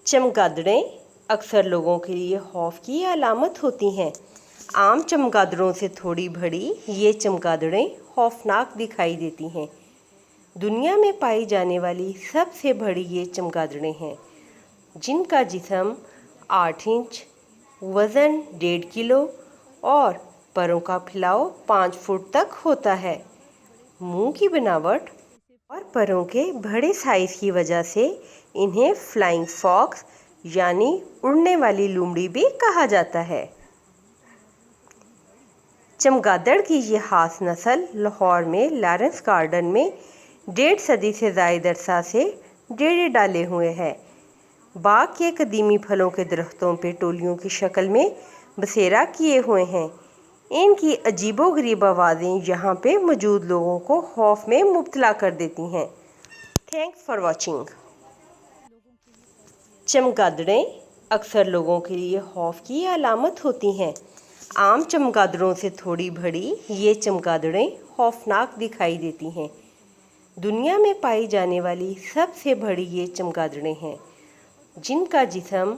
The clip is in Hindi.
चमगादड़ें अक्सर लोगों के लिए खौफ की अलामत होती हैं। आम चमगादड़ों से थोड़ी बड़ी ये चमगादड़ें खौफनाक दिखाई देती हैं। दुनिया में पाई जाने वाली सबसे बड़ी ये चमगादड़ें हैं, जिनका जिस्म 8 इंच, वज़न 1.5 किलो और परों का फैलाव 5 फुट तक होता है। मुंह की बनावट और परों के बड़े साइज की वजह से इन्हें फ्लाइंग फॉक्स यानी उड़ने वाली लोमड़ी भी कहा जाता है। चमगादड़ की ये खास नस्ल लाहौर में लॉरेंस गार्डन में 1.5 सदी से ज़ायद अरसा से डेरे डाले हुए है। बाग के कदीमी फलों के दरख्तों पे टोलियों की शक्ल में बसेरा किए हुए हैं। इनकी अजीबोगरीब आवाज़ें यहाँ पे मौजूद लोगों को खौफ में मुब्तला कर देती हैं। Thanks for watching. चमगादड़ें अक्सर लोगों के लिए खौफ की अलामत होती हैं। आम चमगादड़ों से थोड़ी बड़ी ये चमगादड़ें खौफनाक दिखाई देती हैं। दुनिया में पाई जाने वाली सबसे बड़ी ये चमगादड़ें हैं, जिनका जिस्म